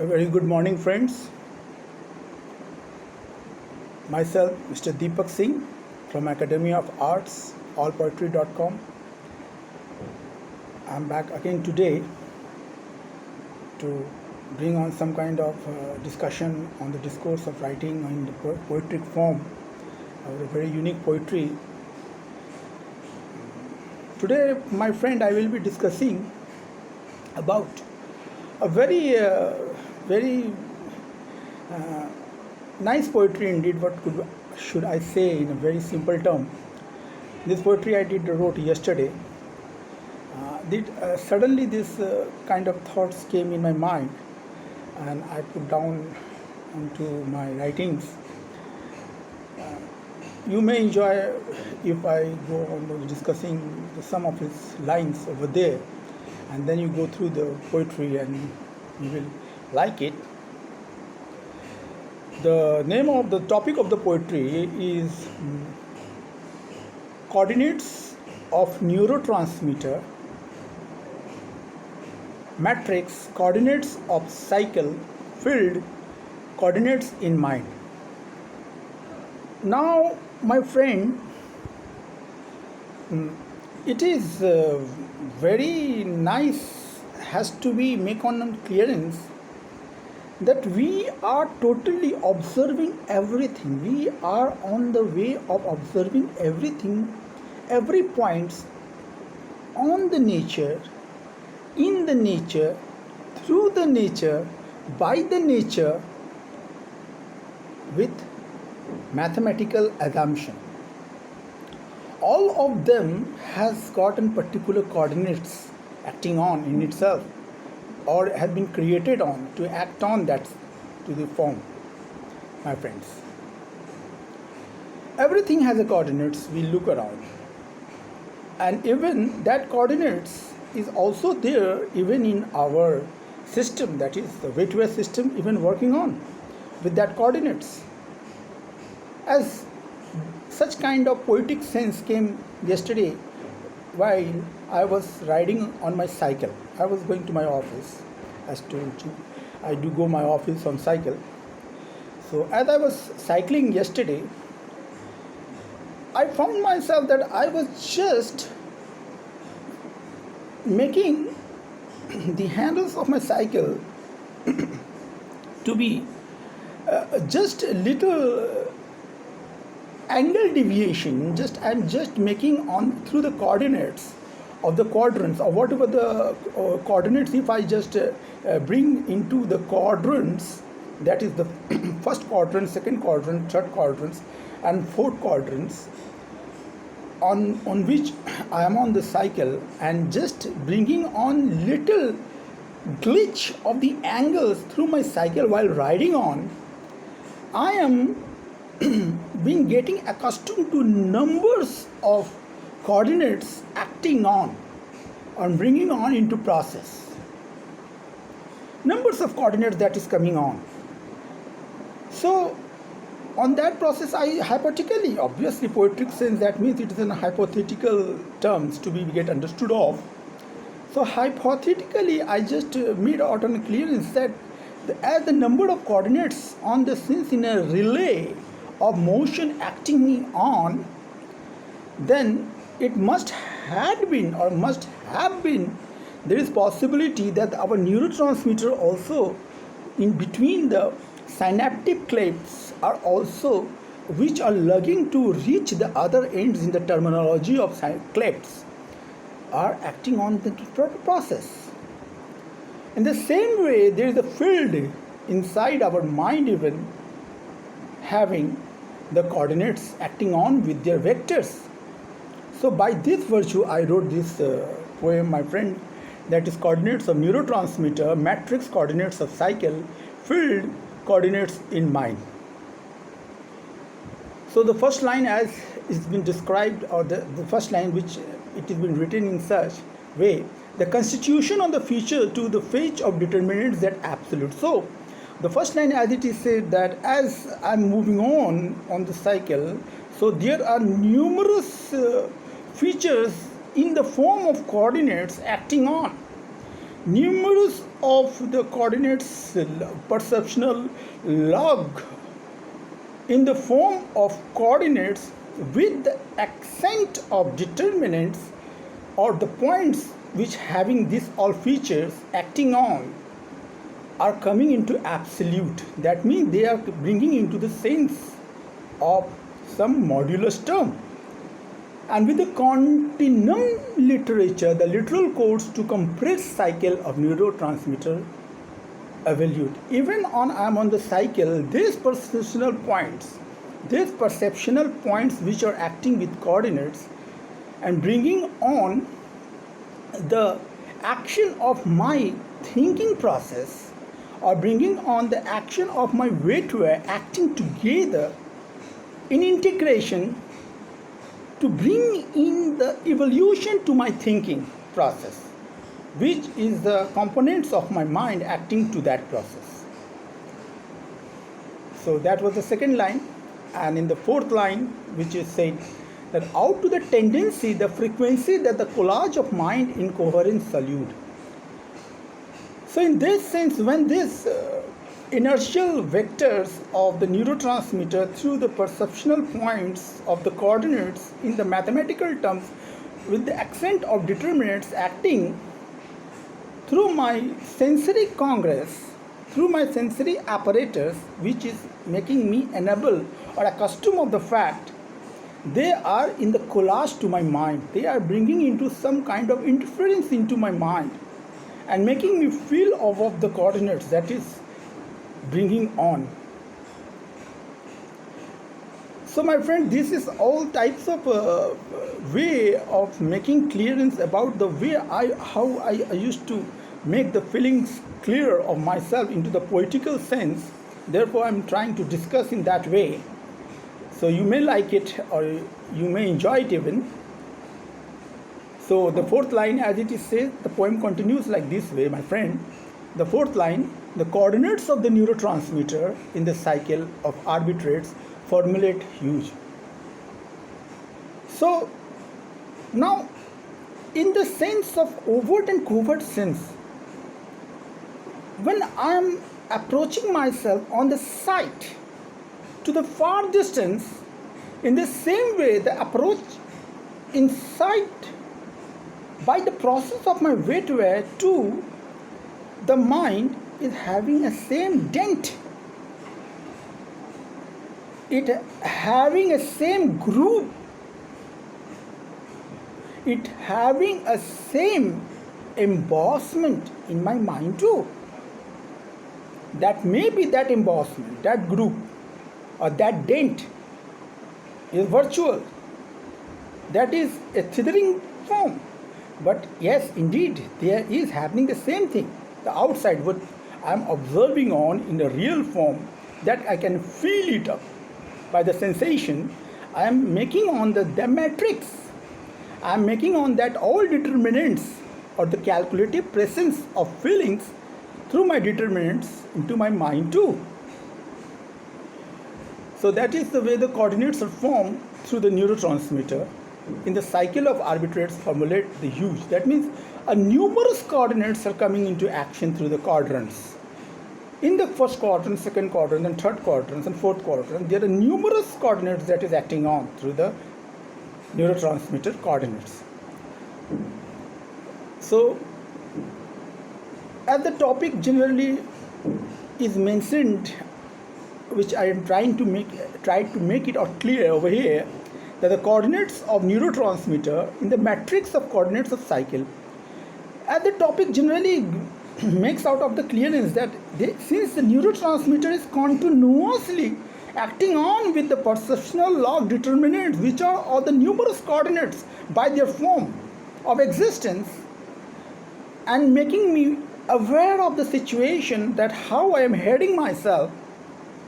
A very good morning, friends. Myself, Mr. Deepak Singh from Academy of Arts, allpoetry.com. I'm back again today to bring on some kind of discussion on the discourse of writing in the poetic form, a very unique poetry. Today, my friend, I will be discussing about a very nice poetry indeed. What should I say in a very simple term? This poetry I wrote yesterday. Suddenly this kind of thoughts came in my mind, and I put down into my writings. You may enjoy if I go on discussing some of his lines over there, and then you go through the poetry and you will like it. The name of the topic of the poetry is Coordinates of Neurotransmitter, Matrix, Coordinates of Cycle, Field, Coordinates in Mind. Now, my friend, it is very nice, has to be make on clearance that we are totally observing everything. We are on the way of observing everything, every point on the nature, in the nature, through the nature, by the nature, with mathematical assumption. All of them has gotten particular coordinates acting on in itself, or have been created on to act on that to the form, my friends. Everything has a coordinates. We look around, and even that coordinates is also there even in our system, that is the weight system, even working on with that coordinates. As such kind of poetic sense came yesterday while I was riding on my cycle. I was going to my office. As told you, I do go my office on cycle. So as I was cycling yesterday, I found myself that I was just making the handles of my cycle to be just a little angle deviation. I'm just making on through the coordinates of the quadrants, or whatever the coordinates. If I just bring into the quadrants, that is the first quadrant, second quadrant, third quadrants, and fourth quadrants, on which I am on the cycle, and just bringing on little glitch of the angles through my cycle while riding on, I am been getting accustomed to numbers of coordinates acting on bringing on into process. Numbers of coordinates that is coming on. So on that process, I hypothetically, obviously poetic sense, that means it is in hypothetical terms to be get understood of. So hypothetically, I just made out on clearance that as the number of coordinates on the sense in a relay of motion acting on, then it must have been, there is possibility that our neurotransmitter also in between the synaptic clefts are also, which are lugging to reach the other ends in the terminology of clefts, are acting on the process. In the same way, there is a field inside our mind even having the coordinates acting on with their vectors. So by this virtue, I wrote this poem, my friend, that is Coordinates of Neurotransmitter, Matrix, Coordinates of Cycle, Field, Coordinates in Mind. So the first line, as it's been described, or the first line which it has been written in such way, the constitution of the future to the fate of determinants that absolute. So the first line, as it is said, that as I'm moving on the cycle, so there are numerous features in the form of coordinates acting on. numerous of the coordinates perceptual log in the form of coordinates with the accent of determinants or the points which having these all features acting on are coming into absolute. That means they are bringing into the sense of some modulus term. And with the continuum literature, the literal codes to compressed cycle of neurotransmitter evaluate. Even on I am on the cycle, these perceptual points which are acting with coordinates and bringing on the action of my thinking process or bringing on the action of my weight-ware acting together in integration to bring in the evolution to my thinking process, which is the components of my mind acting to that process. So that was the second line. And in the fourth line, which is said that out to the tendency, the frequency that the collage of mind in coherence salute. So in this sense, when this inertial vectors of the neurotransmitter through the perceptual points of the coordinates in the mathematical terms with the accent of determinants acting through my sensory congress, through my sensory apparatus, which is making me enable or accustomed of the fact, they are in the collage to my mind. They are bringing into some kind of interference into my mind and making me feel of the coordinates that is bringing on. So my friend, this is all types of way of making clearance about the way how I used to make the feelings clear of myself into the poetical sense. Therefore I'm trying to discuss in that way. So you may like it or you may enjoy it even. So the fourth line, as it is said, the poem continues like this way, my friend. The fourth line, the coordinates of the neurotransmitter in the cycle of arbitrates formulate huge. So now, in the sense of overt and covert sense, when I am approaching myself on the sight to the far distance, in the same way the approach in sight by the process of my weight-ware to the mind is having a same dent, it having a same groove, it having a same embossment in my mind too. That may be that embossment, that groove or that dent is virtual, that is a thithering form. But yes, indeed, there is happening the same thing. The outside, what I am observing on in the real form, that I can feel it up by the sensation. I am making on the matrix. I am making on that all determinants or the calculative presence of feelings through my determinants into my mind too. So that is the way the coordinates are formed through the neurotransmitter. In the cycle of arbitrates formulate the huge. That means a numerous coordinates are coming into action through the quadrants. In the first quadrant, second quadrant, and third quadrant, and fourth quadrant, there are numerous coordinates that is acting on through the neurotransmitter coordinates. So, as the topic generally is mentioned, which I am trying to make it out clear over here, that the coordinates of neurotransmitter in the matrix of coordinates of cycle, as the topic generally makes out of the clearance that since the neurotransmitter is continuously acting on with the perceptual log determinants, which are all the numerous coordinates by their form of existence, and making me aware of the situation that how I am heading myself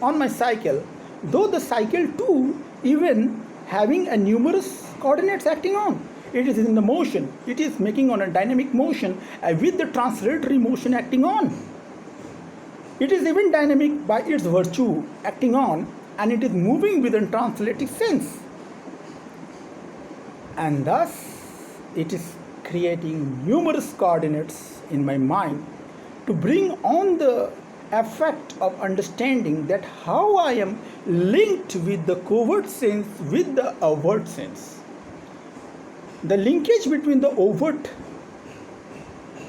on my cycle, though the cycle too even having a numerous coordinates acting on. It is in the motion. It is making on a dynamic motion with the translatory motion acting on. It is even dynamic by its virtue acting on, and it is moving within translative sense. And thus, it is creating numerous coordinates in my mind to bring on the effect of understanding that how I am linked with the covert sense with the overt sense. The linkage between the overt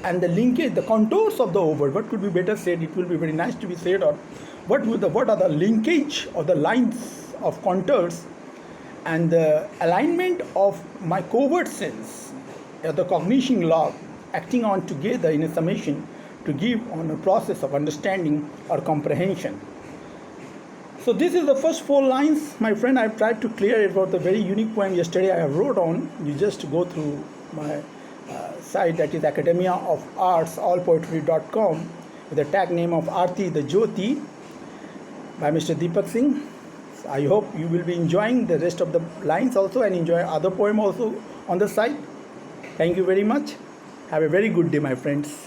and the linkage, the contours of the overt, what could be better said, it will be very nice to be said, or what are the linkage of the lines of contours and the alignment of my covert sense, the cognition log acting on together in a summation to give on a process of understanding or comprehension. So this is the first 4 lines, my friend. I've tried to clear it about the very unique poem yesterday I have wrote on. You just go through my site, that is Academia of Arts allpoetry.com, with the tag name of Aarti the Jyoti by Mr. Deepak Singh. I hope you will be enjoying the rest of the lines also and enjoy other poem also on the site. Thank you very much. Have a very good day, my friends.